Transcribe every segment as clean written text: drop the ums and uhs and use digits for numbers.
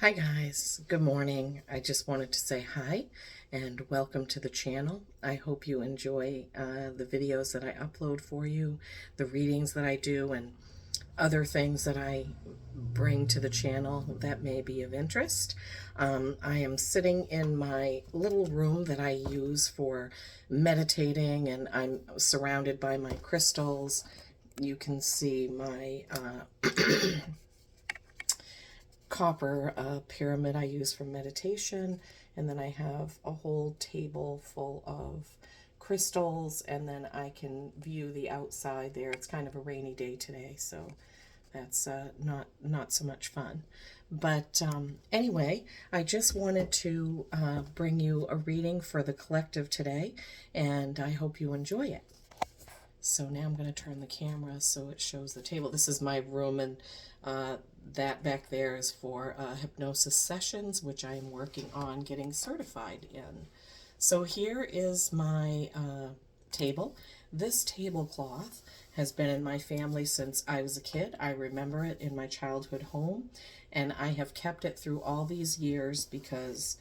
Hi guys, good morning. I just wanted to say hi and welcome to the channel. I hope you enjoy the videos that I upload for you, the readings that I do, and other things that I bring to the channel that may be of interest. I am sitting in my little room that I use for meditating, and I'm surrounded by my crystals. You can see my copper pyramid I use for meditation, and then I have a whole table full of crystals, and then I can view the outside there. It's kind of a rainy day today, so that's not so much fun. But anyway, I just wanted to bring you a reading for the collective today, and I hope you enjoy it. So now I'm going to turn the camera so it shows the table. This is my room, and that back there is for hypnosis sessions, which I am working on getting certified in. So here is my table. This tablecloth has been in my family since I was a kid. I remember it in my childhood home, and I have kept it through all these years because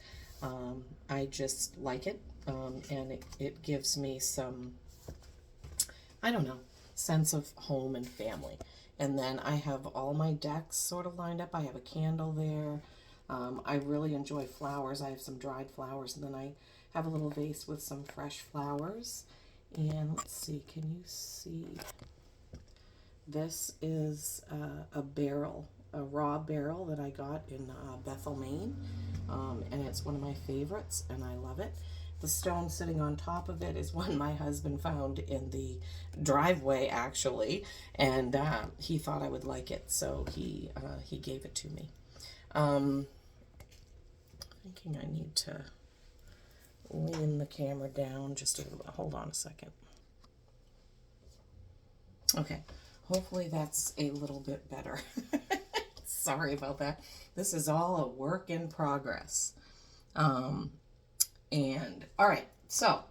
I just like it, and it gives me some, I don't know, sense of home and family. And then I have all my decks sort of lined up. I have a candle there. I really enjoy flowers. I have some dried flowers, and then I have a little vase with some fresh flowers. And let's see, can you see? This is a barrel, a raw barrel that I got in Bethel, Maine. And it's one of my favorites, and I love it. The stone sitting on top of it is one my husband found in the driveway, actually, and he thought I would like it, so he gave it to me. Thinking I need to lean the camera down just a little bit. Hold on a second. Okay, hopefully that's a little bit better. Sorry about that. This is all a work in progress. And all right, so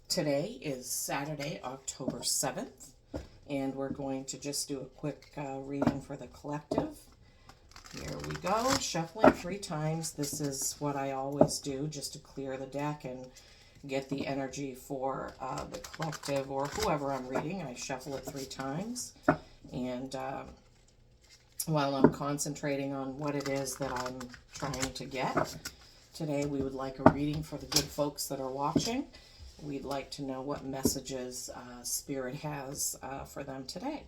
today is Saturday, October 7th, and we're going to just do a quick reading for the collective. Here we go, shuffling 3 times. This is what I always do just to clear the deck and get the energy for the collective or whoever I'm reading. I shuffle it 3 times, and while I'm concentrating on what it is that I'm trying to get. Today we would like a reading for the good folks that are watching. We'd like to know what messages Spirit has for them today.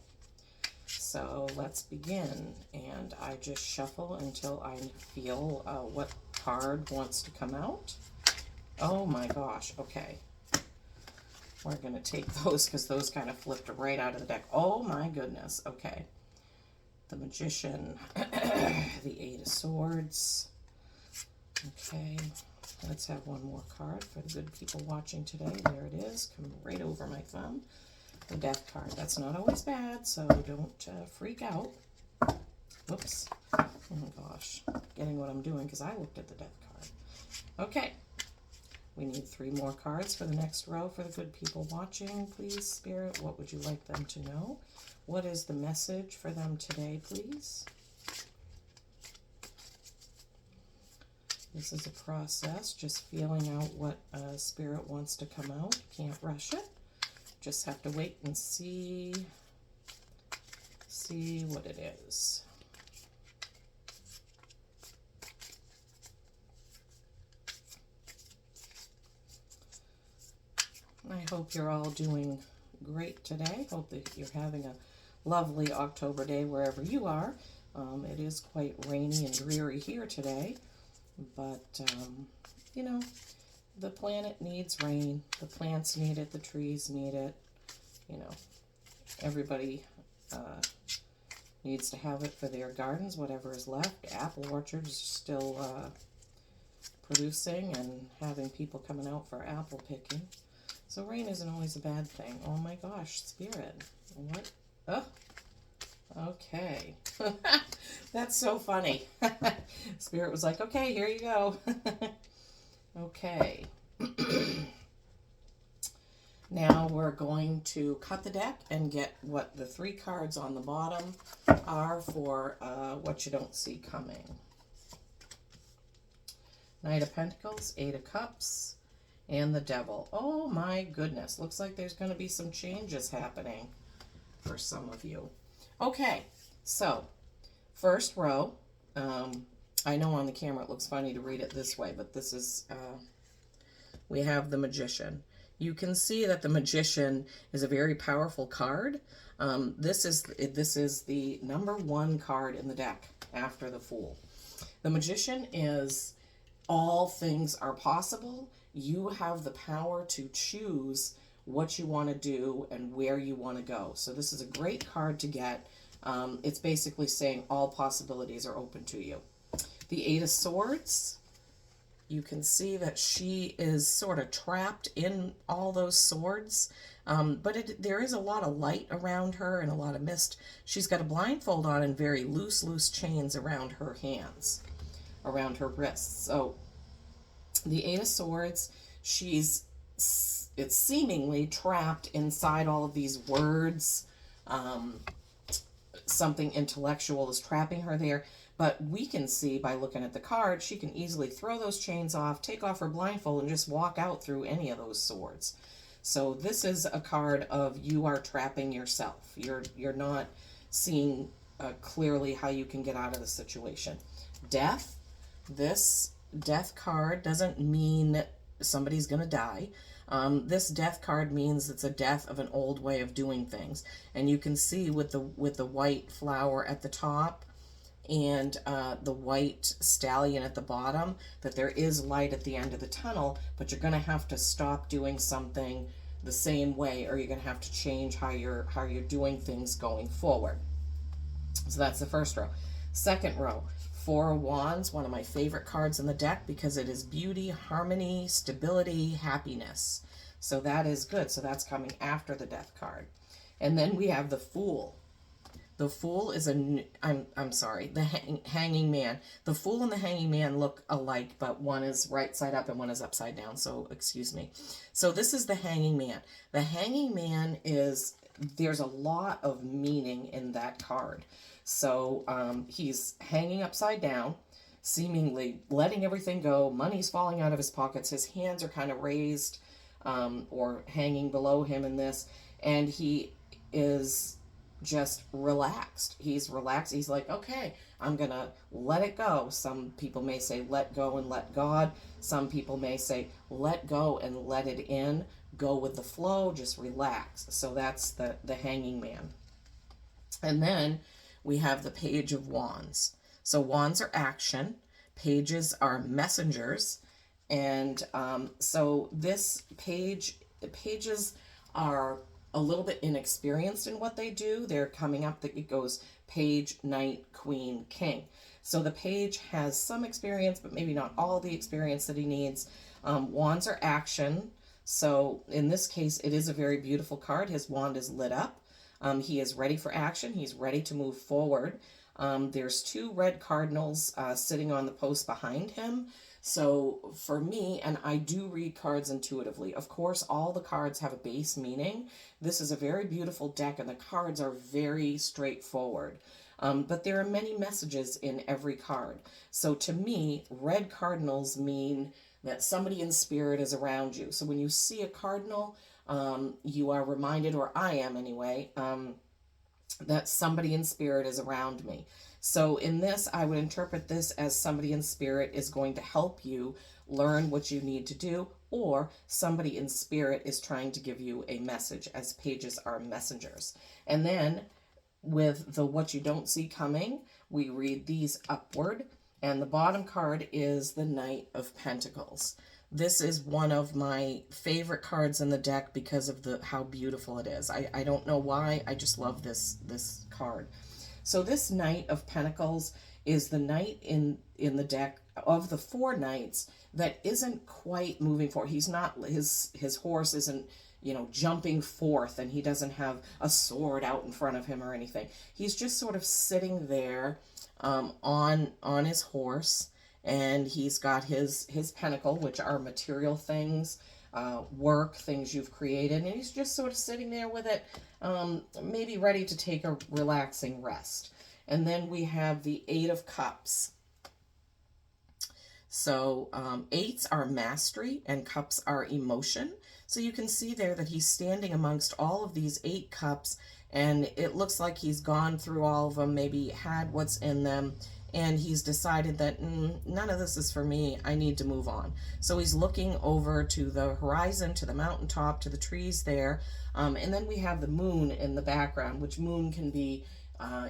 So let's begin, and I just shuffle until I feel what card wants to come out. Oh my gosh, okay. We're going to take those because those kind of flipped right out of the deck. Oh my goodness, okay. The Magician, the 8 of Swords. Okay, let's have one more card for the good people watching today. There it is, coming right over my thumb. The Death card. That's not always bad, so don't freak out. Whoops. Oh gosh, getting what I'm doing because I looked at the Death card. Okay, we need 3 more cards for the next row for the good people watching. Please, Spirit, what would you like them to know? What is the message for them today, please? This is a process, just feeling out what Spirit wants to come out. Can't rush it. Just have to wait and see what it is. I hope you're all doing great today. Hope that you're having a lovely October day wherever you are. It is quite rainy and dreary here today. But, you know, the planet needs rain. The plants need it. The trees need it. You know, everybody needs to have it for their gardens, whatever is left. Apple orchards are still producing and having people coming out for apple picking. So rain isn't always a bad thing. Oh my gosh, Spirit. What? Oh. Okay. That's so funny. Spirit was like, okay, here you go. Okay. Now we're going to cut the deck and get what the 3 cards on the bottom are for what you don't see coming. Knight of Pentacles, Eight of Cups, and the Devil. Oh my goodness. Looks like there's going to be some changes happening for some of you. Okay, so first row. I know on the camera it looks funny to read it this way, but this is, we have the Magician. You can see that the Magician is a very powerful card. This is the #1 card in the deck after the Fool. The Magician is all things are possible. You have the power to choose what you want to do and where you want to go. So this is a great card to get. It's basically saying all possibilities are open to you. The Eight of Swords, you can see that she is sort of trapped in all those swords, but there is a lot of light around her and a lot of mist. She's got a blindfold on and very loose chains around her hands, around her wrists. So the Eight of Swords, it's seemingly trapped inside all of these words. Something intellectual is trapping her there. But we can see by looking at the card, she can easily throw those chains off, take off her blindfold, and just walk out through any of those swords. So this is a card of you are trapping yourself. You're not seeing clearly how you can get out of the situation. Death. This Death card doesn't mean somebody's going to die. This Death card means it's a death of an old way of doing things. And you can see with the white flower at the top and the white stallion at the bottom that there is light at the end of the tunnel, but you're going to have to stop doing something the same way, or you're going to have to change how you're doing things going forward. So that's the first row. Second row, Four of Wands, one of my favorite cards in the deck because it is beauty, harmony, stability, happiness. So that is good. So that's coming after the Death card. And then we have the Fool. The Fool is the Hanging Man. The Fool and the Hanging Man look alike, but one is right side up and one is upside down, so excuse me. So this is the Hanging Man. The Hanging Man there's a lot of meaning in that card. So he's hanging upside down, seemingly letting everything go. Money's falling out of his pockets. His hands are kind of raised or hanging below him in this, and he is just relaxed. He's relaxed. He's like, okay, I'm going to let it go. Some people may say let go and let God. Some people may say let go and let it in. Go with the flow, just relax. So that's the Hanging Man. And then we have the Page of Wands. So wands are action. Pages are messengers. And so this pages are a little bit inexperienced in what they do. They're coming up that it goes page, knight, queen, king. So the page has some experience, but maybe not all the experience that he needs. Wands are action. So in this case, it is a very beautiful card. His wand is lit up. He is ready for action. He's ready to move forward. There's two red cardinals sitting on the post behind him. So for me, and I do read cards intuitively, of course, all the cards have a base meaning. This is a very beautiful deck, and the cards are very straightforward. But there are many messages in every card. So to me, red cardinals mean that somebody in spirit is around you. So when you see a cardinal, you are reminded, or I am anyway, that somebody in spirit is around me. So in this, I would interpret this as somebody in spirit is going to help you learn what you need to do, or somebody in spirit is trying to give you a message, as pages are messengers. And then with the what you don't see coming, we read these upward, and the bottom card is the Knight of Pentacles. This is one of my favorite cards in the deck because of how beautiful it is. I don't know why, I just love this card. So this Knight of Pentacles is the knight in the deck of the four knights that isn't quite moving forward. He's not, his horse isn't, jumping forth, and he doesn't have a sword out in front of him or anything. He's just sort of sitting there on his horse, and he's got his pentacle, which are material things, work, things you've created, and he's just sort of sitting there with it, maybe ready to take a relaxing rest. And then we have the Eight of Cups. So eights are mastery and cups are emotion. So you can see there that he's standing amongst all of these 8 cups, and it looks like he's gone through all of them, maybe had what's in them, and he's decided that none of this is for me. I need to move on. So he's looking over to the horizon, to the mountaintop, to the trees there. And then we have the moon in the background, which moon can be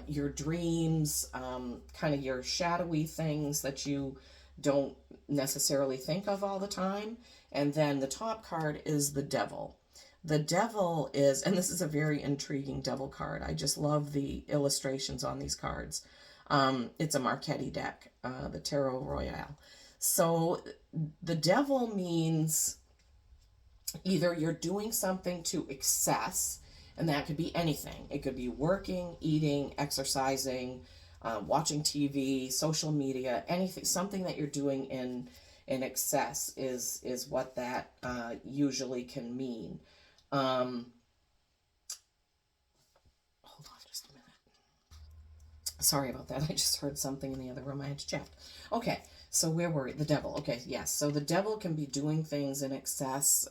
your dreams, kind of your shadowy things that you don't necessarily think of all the time. And then the top card is the devil. The devil is, and this is a very intriguing devil card. I just love the illustrations on these cards. It's a Marquetti deck, the Tarot Royale. So the devil means either you're doing something to excess, and that could be anything. It could be working, eating, exercising, watching TV, social media, anything, something that you're doing in excess is what that usually can mean. Hold on just a minute. Sorry about that. I just heard something in the other room. I had to check. Okay, so where were we? The devil. Okay, yes. So the devil can be doing things in excess.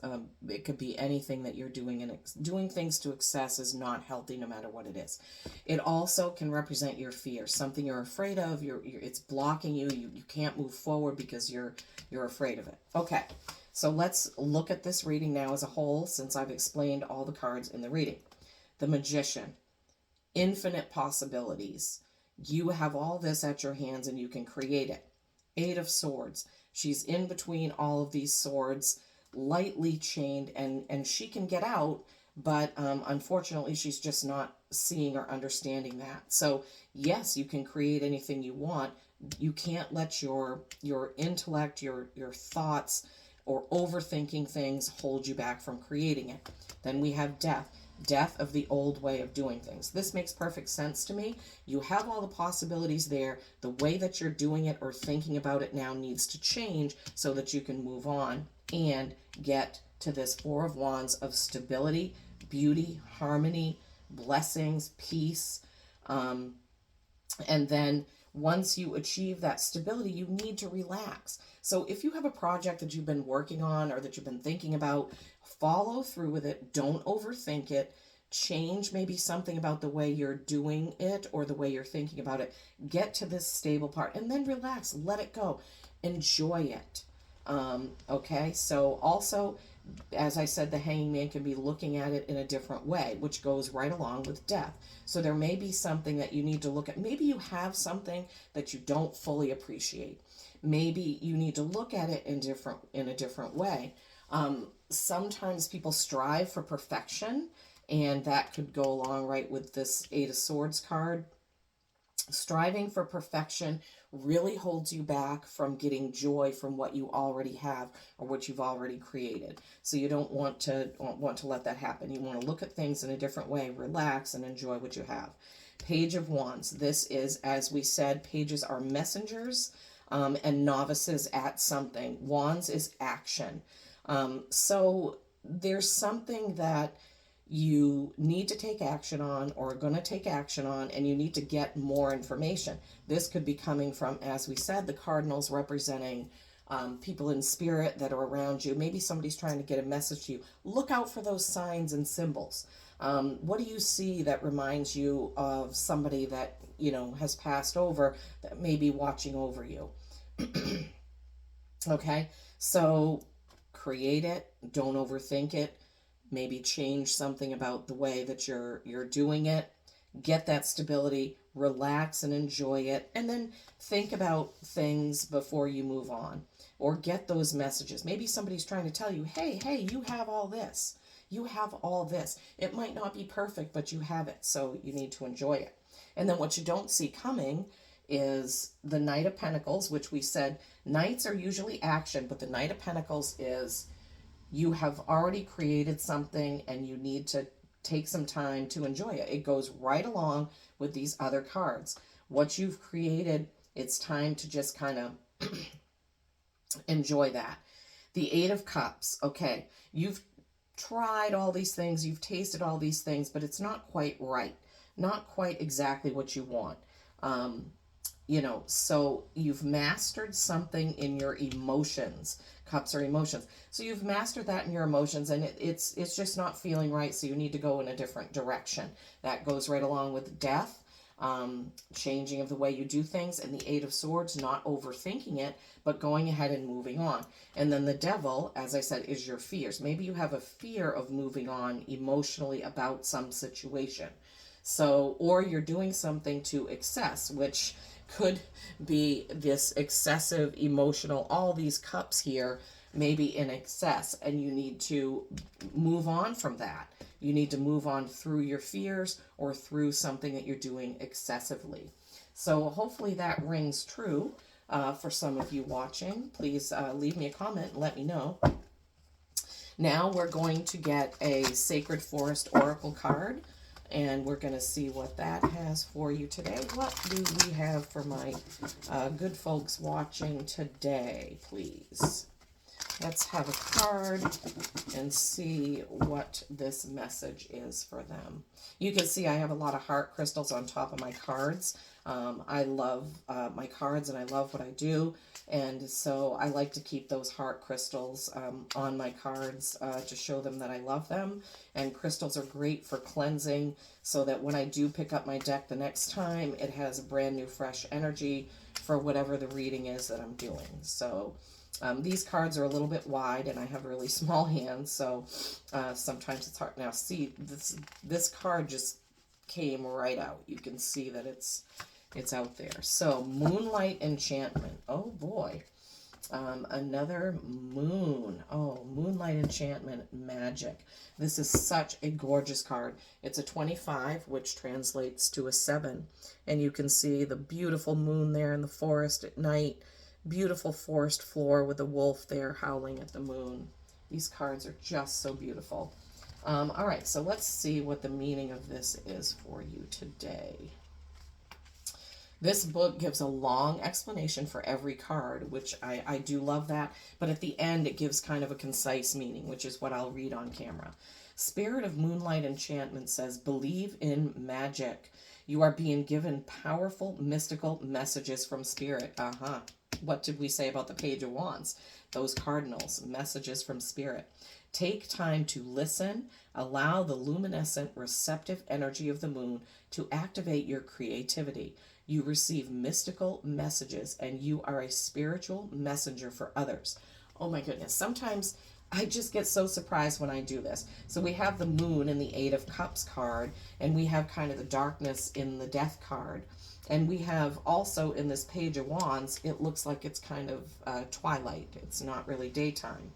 It could be anything that you're doing. Doing things to excess is not healthy, no matter what it is. It also can represent your fear, something you're afraid of. It's blocking you. You can't move forward because you're afraid of it. Okay, so let's look at this reading now as a whole, since I've explained all the cards in the reading. The Magician, infinite possibilities. You have all this at your hands and you can create it. 8 of Swords. She's in between all of these swords, lightly chained, and she can get out, but unfortunately she's just not seeing or understanding that. So yes, you can create anything you want. You can't let your intellect, your thoughts, or overthinking things hold you back from creating it. Then we have Death. Death of the old way of doing things. This makes perfect sense to me. You have all the possibilities there. The way that you're doing it or thinking about it now needs to change so that you can move on and get to this 4 of Wands of stability, beauty, harmony, blessings, peace. And then once you achieve that stability, you need to relax. So if you have a project that you've been working on or that you've been thinking about, follow through with it. Don't overthink it. Change maybe something about the way you're doing it or the way you're thinking about it. Get to this stable part and then relax. Let it go. Enjoy it. Okay, so also, as I said, the Hanging Man can be looking at it in a different way, which goes right along with death. So there may be something that you need to look at. Maybe you have something that you don't fully appreciate. Maybe you need to look at it in a different way. Sometimes people strive for perfection, and that could go along right with this 8 of Swords card. Striving for perfection really holds you back from getting joy from what you already have or what you've already created. So you don't want to let that happen. You want to look at things in a different way, relax, and enjoy what you have. Page of Wands. This is, as we said, pages are messengers and novices at something. Wands is action. So there's something that you need to take action on or are going to take action on, and you need to get more information. This could be coming from, as we said, the cardinals representing people in spirit that are around you. Maybe somebody's trying to get a message to you. Look out for those signs and symbols. What do you see that reminds you of somebody that, has passed over that may be watching over you? Okay, so create it. Don't overthink it. Maybe change something about the way that you're doing it. Get that stability, relax and enjoy it, and then think about things before you move on. Or get those messages. Maybe somebody's trying to tell you, hey, you have all this. You have all this. It might not be perfect, but you have it, so you need to enjoy it. And then what you don't see coming is the Knight of Pentacles, which we said Knights are usually action, but the Knight of Pentacles is you have already created something and you need to take some time to enjoy it. It goes right along with these other cards. What you've created, it's time to just kind of enjoy that. The 8 of Cups. Okay, you've tried all these things, you've tasted all these things, but it's not quite right. Not quite exactly what you want. so you've mastered something in your emotions. Cups are emotions. So you've mastered that in your emotions, and it's just not feeling right, so you need to go in a different direction. That goes right along with death, changing of the way you do things, and the Eight of Swords, not overthinking it, but going ahead and moving on. And then the Devil, as I said, is your fears. Maybe you have a fear of moving on emotionally about some situation. So, or you're doing something to excess, which could be this excessive emotional, all these cups here, maybe in excess, and you need to move on from that. You need to move on through your fears or through something that you're doing excessively. So hopefully that rings true for some of you watching. Please leave me a comment and let me know. Now we're going to get a Sacred Forest Oracle card, and we're going to see what that has for you today. What do we have for my good folks watching today, please? Let's have a card and see what this message is for them. You can see I have a lot of heart crystals on top of my cards. I love my cards, and I love what I do. And so I like to keep those heart crystals on my cards to show them that I love them. And crystals are great for cleansing, so that when I do pick up my deck the next time, it has a brand new, fresh energy for whatever the reading is that I'm doing. So these cards are a little bit wide, and I have really small hands, so sometimes it's hard. Now, see, this card just came right out. You can see that it's out there. So, Moonlight Enchantment. Oh, boy. Another moon. Oh, Moonlight Enchantment Magic. This is such a gorgeous card. It's a 25, which translates to a 7. And you can see the beautiful moon there in the forest at night. Beautiful forest floor with a wolf there howling at the moon. These cards are just so beautiful. All right, so let's see what the meaning of this is for you today. This book gives a long explanation for every card, which I do love that. But at the end, it gives kind of a concise meaning, which is what I'll read on camera. Spirit of Moonlight Enchantment says, believe in magic. You are being given powerful, mystical messages from Spirit. What did we say about the Page of Wands? Those cardinals, messages from Spirit. Take time to listen. Allow the luminescent, receptive energy of the moon to activate your creativity. You receive mystical messages, and you are a spiritual messenger for others. Oh my goodness. Sometimes I just get so surprised when I do this. So we have the moon in the Eight of Cups card, and we have kind of the darkness in the Death card. And we have also in this Page of Wands, it looks like it's kind of twilight. It's not really daytime.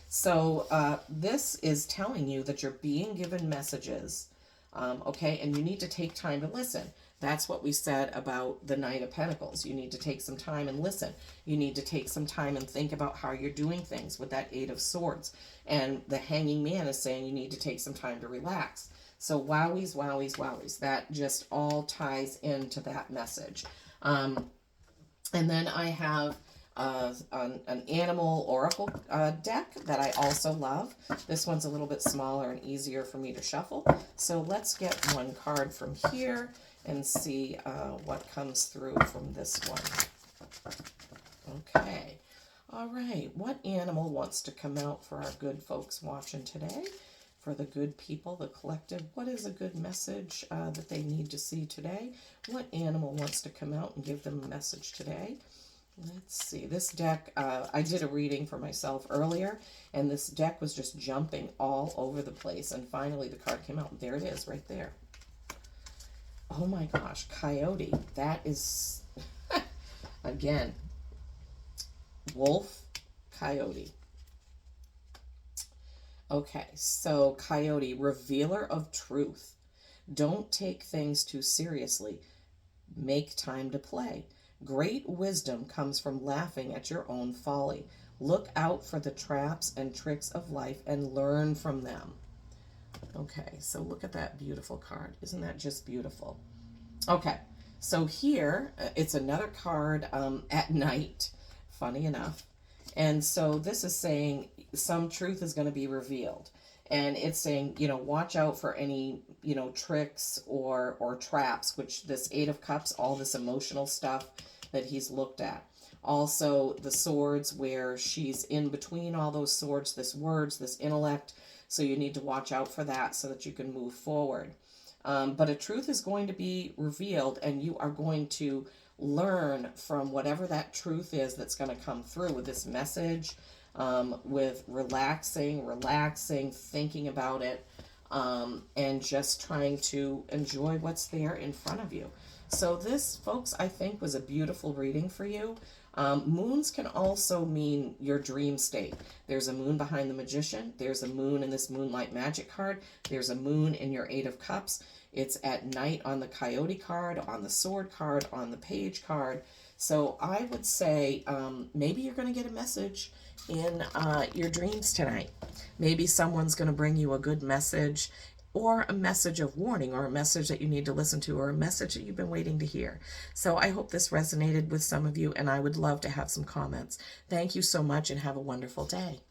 So this is telling you that you're being given messages, okay? And you need to take time to listen. That's what we said about the Knight of Pentacles. You need to take some time and listen. You need to take some time and think about how you're doing things with that Eight of Swords. And the Hanging Man is saying you need to take some time to relax. So wowies, wowies, wowies. That just all ties into that message. And then I have an animal oracle deck that I also love. This one's a little bit smaller and easier for me to shuffle. So let's get one card from here and see what comes through from this one. Okay. All right. What animal wants to come out for our good folks watching today? For the good people, the collective, what is a good message that they need to see today? What animal wants to come out and give them a message today? Let's see. This deck, I did a reading for myself earlier, and this deck was just jumping all over the place. And finally, the card came out. There it is, right there. Oh my gosh, Coyote. That is, again, Wolf, Coyote. Okay, so Coyote, revealer of truth. Don't take things too seriously. Make time to play. Great wisdom comes from laughing at your own folly. Look out for the traps and tricks of life and learn from them. Okay, so look at that beautiful card. Isn't that just beautiful? Okay, so here, it's another card at night, funny enough. And so this is saying some truth is going to be revealed. And it's saying, watch out for any, tricks or traps, which this Eight of Cups, all this emotional stuff, that he's looked at. Also, the swords where she's in between all those swords, this words, this intellect. So you need to watch out for that so that you can move forward. But a truth is going to be revealed, and you are going to learn from whatever that truth is that's going to come through with this message, with relaxing, thinking about it, and just trying to enjoy what's there in front of you. So this, folks, I think was a beautiful reading for you. Moons can also mean your dream state. There's a moon behind the Magician. There's a moon in this Moonlight Magic card. There's a moon in your Eight of Cups. It's at night on the Coyote card, on the Sword card, on the Page card. So I would say maybe you're going to get a message in your dreams tonight. Maybe someone's going to bring you a good message, or a message of warning, or a message that you need to listen to, or a message that you've been waiting to hear. So I hope this resonated with some of you, and I would love to have some comments. Thank you so much, and have a wonderful day.